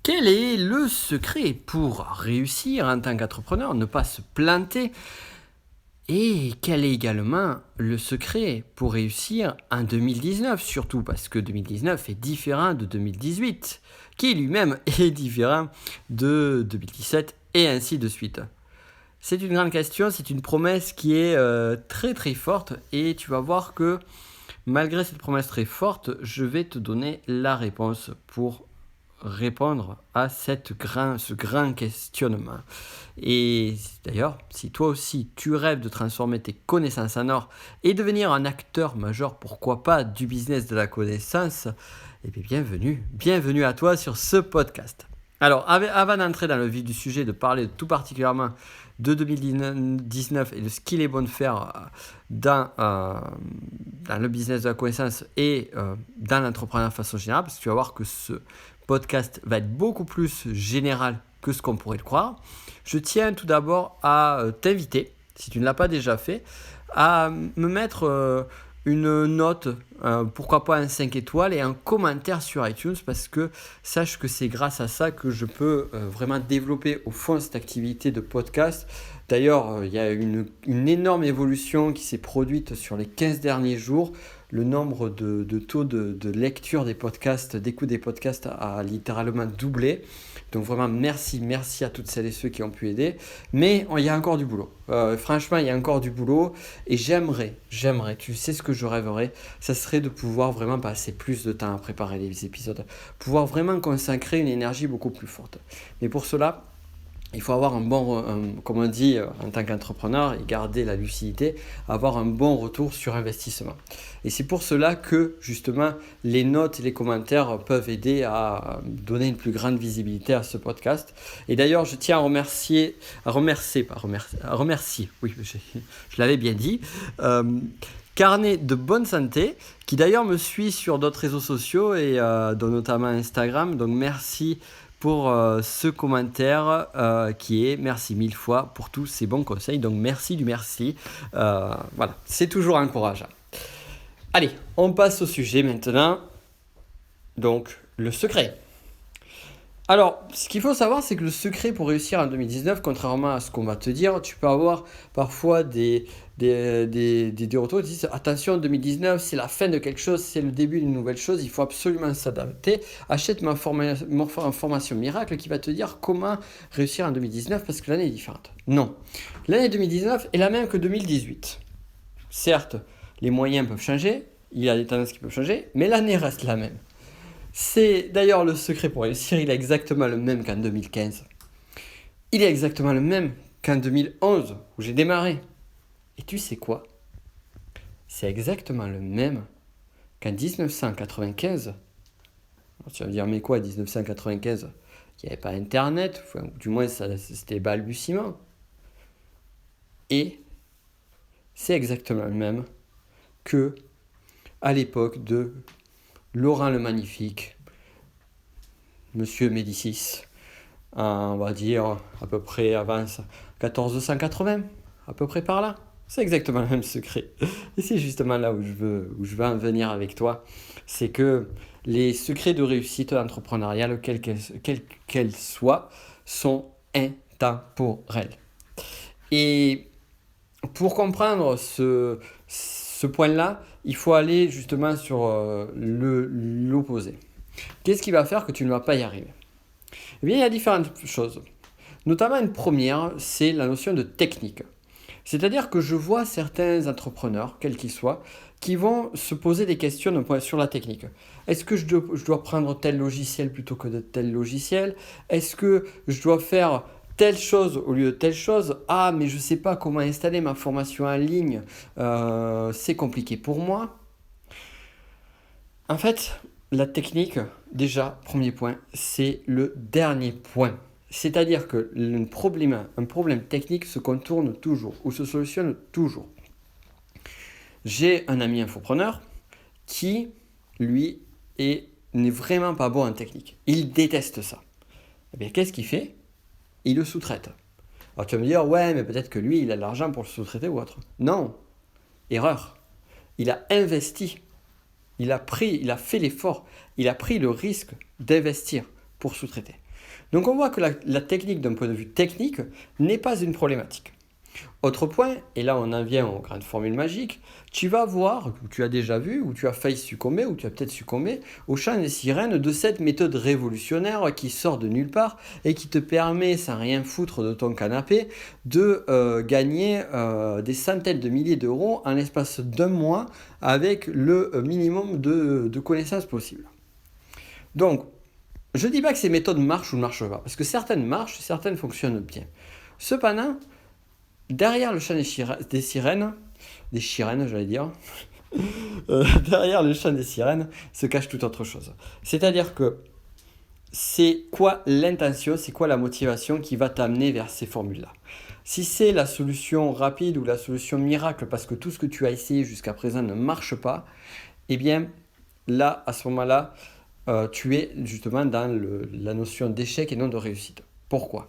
Quel est le secret pour réussir en tant qu'entrepreneur, ne pas se planter? Et quel est également le secret pour réussir en 2019, surtout parce que 2019 est différent de 2018, qui lui-même est différent de 2017 et ainsi de suite. C'est une grande question, c'est une promesse qui est très très forte et tu vas voir que malgré cette promesse très forte, je vais te donner la réponse pour répondre à ce grand questionnement. Et d'ailleurs, si toi aussi tu rêves de transformer tes connaissances en or et devenir un acteur majeur, pourquoi pas, du business de la connaissance, eh bien bienvenue à toi sur ce podcast. Alors, avant d'entrer dans le vif du sujet, de parler tout particulièrement de 2019 et de ce qu'il est bon de faire dans le business de la connaissance et dans l'entrepreneuriat de façon générale, parce que tu vas voir que ce podcast va être beaucoup plus général que ce qu'on pourrait le croire. Je tiens tout d'abord à t'inviter, si tu ne l'as pas déjà fait, à me mettre une note, pourquoi pas un 5 étoiles et un commentaire sur iTunes, parce que sache que c'est grâce à ça que je peux vraiment développer au fond cette activité de podcast. D'ailleurs, il y a une énorme évolution qui s'est produite sur les 15 derniers jours. Le nombre de taux de lecture des podcasts, d'écoute des podcasts a littéralement doublé. Donc vraiment, merci à toutes celles et ceux qui ont pu aider. Mais il y a encore du boulot. Franchement, il y a encore du boulot. Et j'aimerais, tu sais ce que je rêverais, ça serait de pouvoir vraiment passer plus de temps à préparer les épisodes. Pouvoir vraiment consacrer une énergie beaucoup plus forte. Mais pour cela, il faut avoir comme on dit en tant qu'entrepreneur, et garder la lucidité, avoir un bon retour sur investissement. Et c'est pour cela que justement les notes et les commentaires peuvent aider à donner une plus grande visibilité à ce podcast. Et d'ailleurs, je tiens à remercier, oui, je l'avais bien dit, Carnet de bonne santé, qui d'ailleurs me suit sur d'autres réseaux sociaux et dont notamment Instagram. Donc merci pour ce commentaire qui est merci mille fois pour tous ces bons conseils. Donc merci du merci. Voilà, c'est toujours encourageant. Allez, on passe au sujet maintenant. Donc, le secret. Alors, ce qu'il faut savoir, c'est que le secret pour réussir en 2019, contrairement à ce qu'on va te dire, tu peux avoir parfois des retours qui disent attention, 2019, c'est la fin de quelque chose, c'est le début d'une nouvelle chose, il faut absolument s'adapter. Achète ma formation miracle qui va te dire comment réussir en 2019 parce que l'année est différente. Non, l'année 2019 est la même que 2018. Certes, les moyens peuvent changer, il y a des tendances qui peuvent changer, mais l'année reste la même. C'est d'ailleurs le secret pour réussir, il est exactement le même qu'en 2015. Il est exactement le même qu'en 2011, où j'ai démarré. Et tu sais quoi? C'est exactement le même qu'en 1995. Alors, tu vas me dire, mais quoi, 1995? Il n'y avait pas Internet, enfin, du moins c'était balbutiement. Et c'est exactement le même que à l'époque de Laurent le Magnifique, Monsieur Médicis, on va dire à peu près avant 1480, à peu près par là. C'est exactement le même secret. Et c'est justement là où je veux en venir avec toi. C'est que les secrets de réussite entrepreneuriale, quels qu'elles soient, sont intemporels. Et pour comprendre ce point-là, il faut aller justement sur l'opposé. Qu'est-ce qui va faire que tu ne vas pas y arriver? Eh bien, il y a différentes choses. Notamment une première, c'est la notion de technique. C'est-à-dire que je vois certains entrepreneurs, quels qu'ils soient, qui vont se poser des questions sur la technique. Est-ce que je dois prendre tel logiciel plutôt que de tel logiciel? Est-ce que je dois faire telle chose au lieu de telle chose? Ah, mais je ne sais pas comment installer ma formation en ligne. C'est compliqué pour moi. En fait, la technique, déjà, premier point, c'est le dernier point. C'est-à-dire que un problème technique se contourne toujours ou se solutionne toujours. J'ai un ami infopreneur qui, lui, n'est vraiment pas bon en technique. Il déteste ça. Eh bien, qu'est-ce qu'il fait? Il le sous-traite. Alors tu vas me dire, ouais, mais peut-être que lui, il a de l'argent pour le sous-traiter ou autre. Non, erreur. Il a investi. Il a fait l'effort. Il a pris le risque d'investir pour sous-traiter. Donc on voit que la technique d'un point de vue technique n'est pas une problématique. Autre point, et là on en vient aux grandes formules magiques, tu vas voir, ou tu as déjà vu, ou tu as failli succomber, ou tu as peut-être succombé au chant des sirènes de cette méthode révolutionnaire qui sort de nulle part et qui te permet, sans rien foutre de ton canapé, de gagner des centaines de milliers d'euros en l'espace d'un mois avec le minimum de connaissances possibles. Donc, je ne dis pas que ces méthodes marchent ou ne marchent pas, parce que certaines marchent, certaines fonctionnent bien. Cependant, derrière le chant des sirènes, derrière le chant des sirènes se cache toute autre chose. C'est-à-dire que c'est quoi l'intention, c'est quoi la motivation qui va t'amener vers ces formules-là. Si c'est la solution rapide ou la solution miracle parce que tout ce que tu as essayé jusqu'à présent ne marche pas, eh bien là, à ce moment-là, tu es justement dans la notion d'échec et non de réussite. Pourquoi ?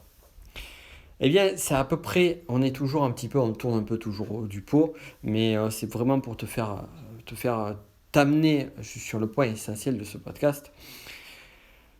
Eh bien, c'est à peu près, on tourne un peu toujours du pot, mais c'est vraiment pour te faire t'amener sur le point essentiel de ce podcast.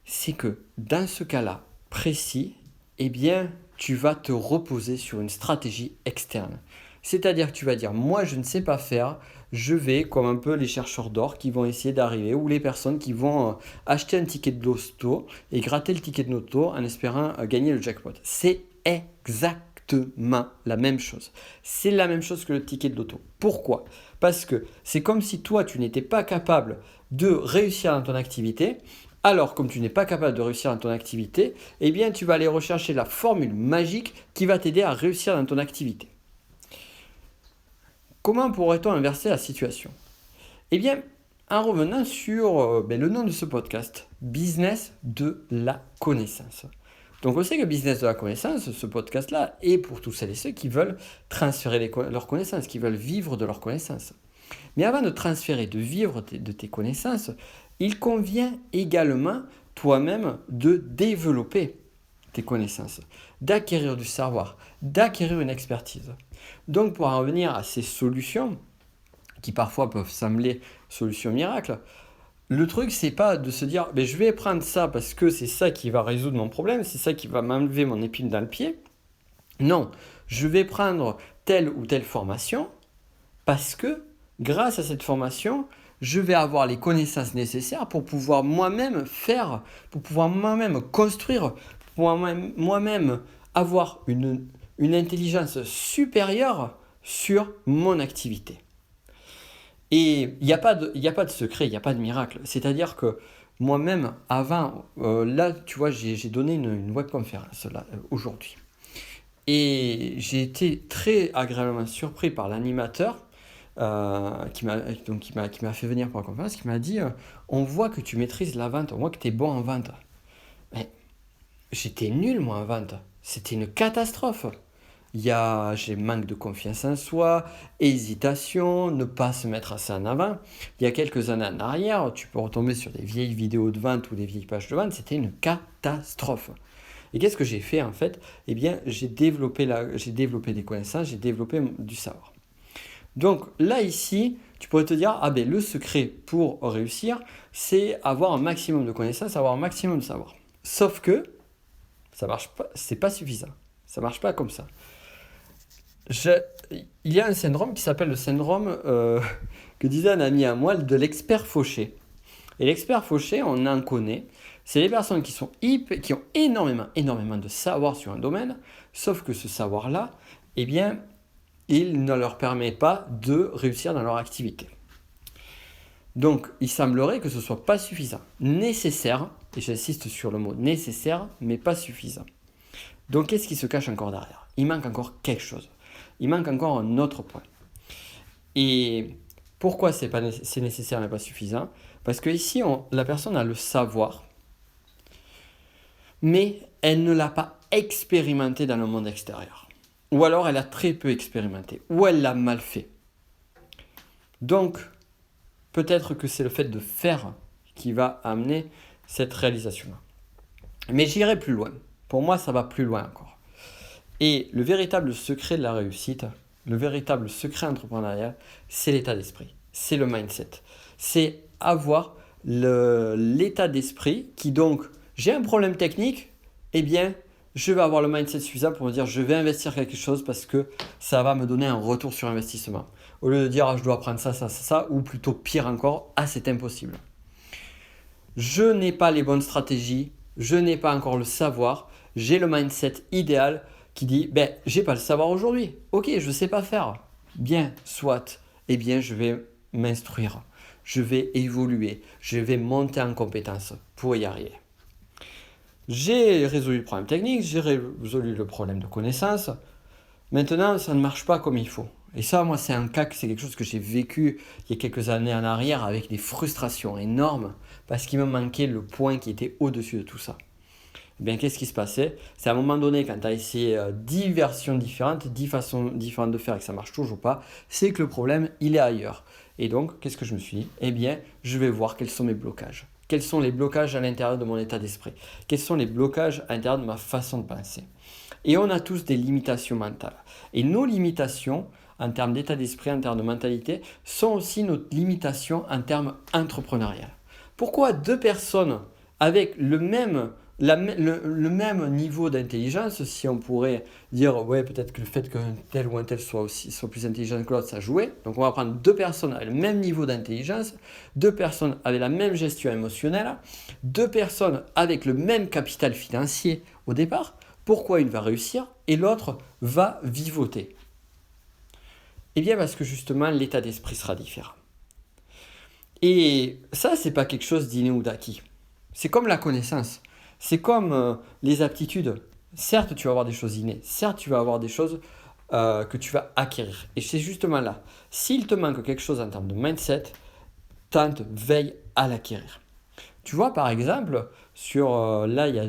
C'est que dans ce cas-là précis, eh bien, tu vas te reposer sur une stratégie externe. C'est-à-dire que tu vas dire, moi je ne sais pas faire, je vais, comme un peu les chercheurs d'or qui vont essayer d'arriver, ou les personnes qui vont acheter un ticket de loto et gratter le ticket de loto en espérant gagner le jackpot. C'est exactement la même chose. C'est la même chose que le ticket de loto. Pourquoi ? Parce que c'est comme si toi, tu n'étais pas capable de réussir dans ton activité. Alors, comme tu n'es pas capable de réussir dans ton activité, eh bien, tu vas aller rechercher la formule magique qui va t'aider à réussir dans ton activité. Comment pourrait-on inverser la situation ? Eh bien, en revenant sur le nom de ce podcast, Business de la connaissance. Donc, on sait que Business de la connaissance, ce podcast-là, est pour tous celles et ceux qui veulent transférer leurs connaissances, qui veulent vivre de leurs connaissances. Mais avant de transférer, de vivre de tes connaissances, il convient également toi-même de développer tes connaissances, d'acquérir du savoir, d'acquérir une expertise. Donc pour en revenir à ces solutions, qui parfois peuvent sembler solutions miracles, le truc c'est pas de se dire je vais prendre ça parce que c'est ça qui va résoudre mon problème, c'est ça qui va m'enlever mon épine dans le pied. Non, je vais prendre telle ou telle formation parce que grâce à cette formation, je vais avoir les connaissances nécessaires pour pouvoir moi-même faire, pour pouvoir moi-même construire, pour pouvoir moi-même avoir une intelligence supérieure sur mon activité. Et il n'y a pas de secret, il n'y a pas de miracle. C'est-à-dire que moi-même, avant, là, tu vois, j'ai donné une webconférence là, aujourd'hui. Et j'ai été très agréablement surpris par l'animateur qui m'a fait venir pour la conférence, qui m'a dit on voit que tu maîtrises la vente, on voit que tu es bon en vente. Mais j'étais nul moi en vente, c'était une catastrophe. J'ai manque de confiance en soi, hésitation, ne pas se mettre assez en avant. Il y a quelques années en arrière, tu peux retomber sur des vieilles vidéos de vente ou des vieilles pages de vente, c'était une catastrophe. Et qu'est-ce que j'ai fait en fait ? Eh bien, j'ai développé des connaissances, j'ai développé du savoir. Donc là, ici, tu pourrais te dire, le secret pour réussir, c'est avoir un maximum de connaissances, avoir un maximum de savoir. Sauf que ça marche pas, c'est pas suffisant. Ça marche pas comme ça. Il y a un syndrome qui s'appelle le syndrome que disait un ami à moi de l'expert fauché. Et l'expert fauché, on en connaît. C'est les personnes qui ont énormément de savoir sur un domaine, sauf que ce savoir-là, eh bien, il ne leur permet pas de réussir dans leur activité. Donc, il semblerait que ce ne soit pas suffisant. Nécessaire, et j'insiste sur le mot nécessaire, mais pas suffisant. Donc, qu'est-ce qui se cache encore derrière ? Il manque encore quelque chose. Il manque encore un autre point. Et pourquoi c'est nécessaire mais pas suffisant ? Parce que ici, la personne a le savoir, mais elle ne l'a pas expérimenté dans le monde extérieur. Ou alors elle a très peu expérimenté, ou elle l'a mal fait. Donc, peut-être que c'est le fait de faire qui va amener cette réalisation-là. Mais j'irai plus loin. Pour moi, ça va plus loin encore. Et le véritable secret de la réussite, le véritable secret entrepreneurial, c'est l'état d'esprit, c'est le mindset. C'est avoir l'état d'esprit qui donc, j'ai un problème technique eh bien, je vais avoir le mindset suffisant pour me dire je vais investir quelque chose parce que ça va me donner un retour sur investissement. Au lieu de dire je dois prendre ça, ou plutôt pire encore, c'est impossible. Je n'ai pas les bonnes stratégies, je n'ai pas encore le savoir, j'ai le mindset idéal qui dit j'ai pas le savoir aujourd'hui, ok, je ne sais pas faire. Bien, soit, eh bien je vais m'instruire, je vais évoluer, je vais monter en compétence pour y arriver. J'ai résolu le problème technique, j'ai résolu le problème de connaissance. Maintenant, ça ne marche pas comme il faut. Et ça, moi, c'est quelque chose que j'ai vécu il y a quelques années en arrière avec des frustrations énormes parce qu'il me manquait le point qui était au-dessus de tout ça. Eh bien, qu'est-ce qui se passait? C'est à un moment donné, quand tu as essayé 10 versions différentes, 10 façons différentes de faire et que ça ne marche toujours pas, c'est que le problème, il est ailleurs. Et donc, qu'est-ce que je me suis dit? Eh bien, je vais voir quels sont mes blocages. Quels sont les blocages à l'intérieur de mon état d'esprit? Quels sont les blocages à l'intérieur de ma façon de penser? Et on a tous des limitations mentales. Et nos limitations, en termes d'état d'esprit, en termes de mentalité, sont aussi nos limitations en termes entrepreneurial. Pourquoi deux personnes avec le même niveau d'intelligence, si on pourrait dire, ouais, peut-être que le fait qu'un tel ou un tel soit plus intelligent que l'autre, ça jouait. Donc on va prendre deux personnes avec le même niveau d'intelligence, deux personnes avec la même gestion émotionnelle, deux personnes avec le même capital financier au départ. Pourquoi une va réussir et l'autre va vivoter? Eh bien parce que justement l'état d'esprit sera différent. Et ça, c'est pas quelque chose d'inné ou d'acquis. C'est comme la connaissance. C'est comme les aptitudes. Certes, tu vas avoir des choses innées. Certes, tu vas avoir des choses que tu vas acquérir. Et c'est justement là. S'il te manque quelque chose en termes de mindset, tente, veille à l'acquérir. Tu vois, par exemple, là, il y a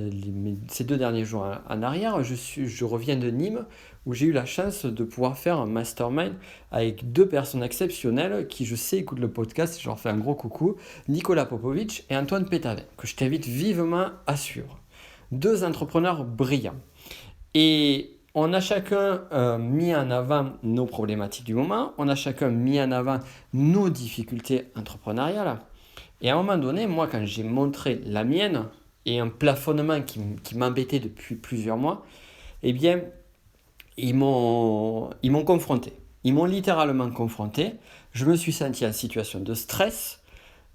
ces 2 derniers jours en arrière, je reviens de Nîmes où j'ai eu la chance de pouvoir faire un mastermind avec 2 personnes exceptionnelles qui, je sais, écoutent le podcast. Je leur fais un gros coucou, Nicolas Popovic et Antoine Pétavin, que je t'invite vivement à suivre. 2 entrepreneurs brillants. Et on a chacun mis en avant nos problématiques du moment, on a chacun mis en avant nos difficultés entrepreneuriales. Et à un moment donné, moi, quand j'ai montré la mienne et un plafonnement qui m'embêtait depuis plusieurs mois, eh bien, ils m'ont confronté. Ils m'ont littéralement confronté. Je me suis senti en situation de stress,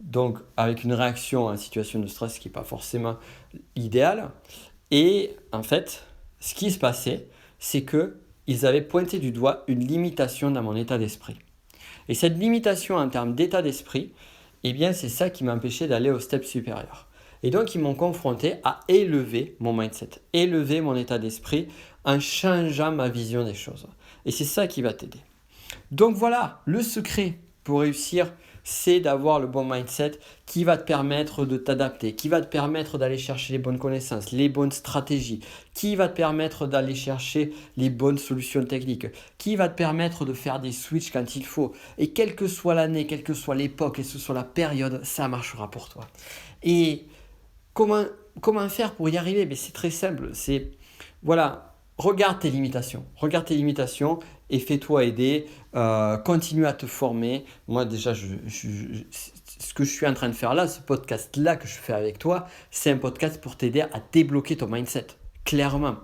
donc avec une réaction en situation de stress qui n'est pas forcément idéale. Et en fait, ce qui se passait, c'est qu'ils avaient pointé du doigt une limitation dans mon état d'esprit. Et cette limitation en termes d'état d'esprit, eh bien, c'est ça qui m'empêchait d'aller au step supérieur. Et donc, ils m'ont confronté à élever mon mindset, élever mon état d'esprit en changeant ma vision des choses. Et c'est ça qui va t'aider. Donc voilà, le secret pour réussir, c'est d'avoir le bon mindset qui va te permettre de t'adapter, qui va te permettre d'aller chercher les bonnes connaissances, les bonnes stratégies, qui va te permettre d'aller chercher les bonnes solutions techniques, qui va te permettre de faire des switches quand il faut. Et quelle que soit l'année, quelle que soit l'époque, et ce soit la période, ça marchera pour toi. Et comment faire pour y arriver? Mais c'est très simple. Voilà, regarde tes limitations et fais-toi aider. Continue à te former. Moi déjà, ce que je suis en train de faire là, ce podcast-là que je fais avec toi, c'est un podcast pour t'aider à débloquer ton mindset, clairement.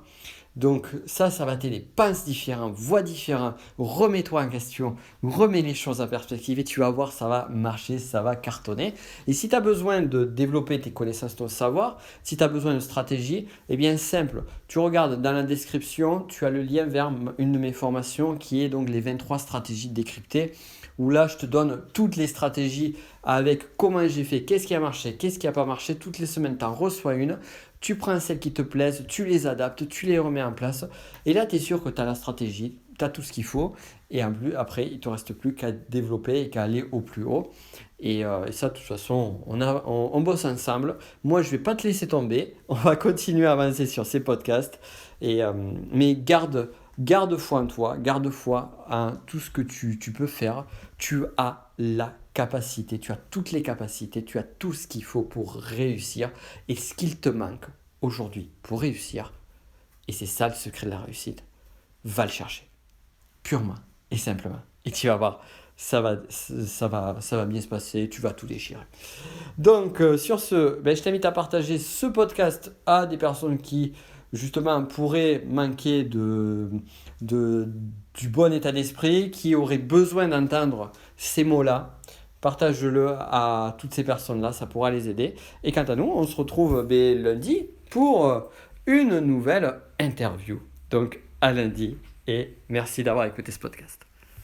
Donc ça va t'aider. Pense différent, vois différent, remets-toi en question, remets les choses en perspective et tu vas voir, ça va marcher, ça va cartonner. Et si tu as besoin de développer tes connaissances, ton savoir, si tu as besoin de stratégie, eh bien simple, tu regardes dans la description, tu as le lien vers une de mes formations qui est donc les 23 stratégies décryptées, où là je te donne toutes les stratégies avec comment j'ai fait, qu'est-ce qui a marché, qu'est-ce qui n'a pas marché. Toutes les semaines, tu en reçois une. Tu prends celles qui te plaisent, tu les adaptes, tu les remets en place. Et là, tu es sûr que tu as la stratégie, tu as tout ce qu'il faut. Et en plus, après, il ne te reste plus qu'à développer et qu'à aller au plus haut. Et ça, de toute façon, on bosse ensemble. Moi, je ne vais pas te laisser tomber. On va continuer à avancer sur ces podcasts. Mais garde foi en toi, garde foi en tout ce que tu peux faire. Tu as la capacité, tu as toutes les capacités, tu as tout ce qu'il faut pour réussir. Et ce qu'il te manque aujourd'hui pour réussir, et c'est ça le secret de la réussite, va le chercher. Purement et simplement. Et tu vas voir, ça va bien se passer, tu vas tout déchirer. Donc sur ce, je t'invite à partager ce podcast à des personnes qui justement pourraient manquer du bon état d'esprit, qui auraient besoin d'entendre ces mots-là. Partage-le à toutes ces personnes-là, ça pourra les aider. Et quant à nous, on se retrouve lundi pour une nouvelle interview. Donc à lundi et merci d'avoir écouté ce podcast.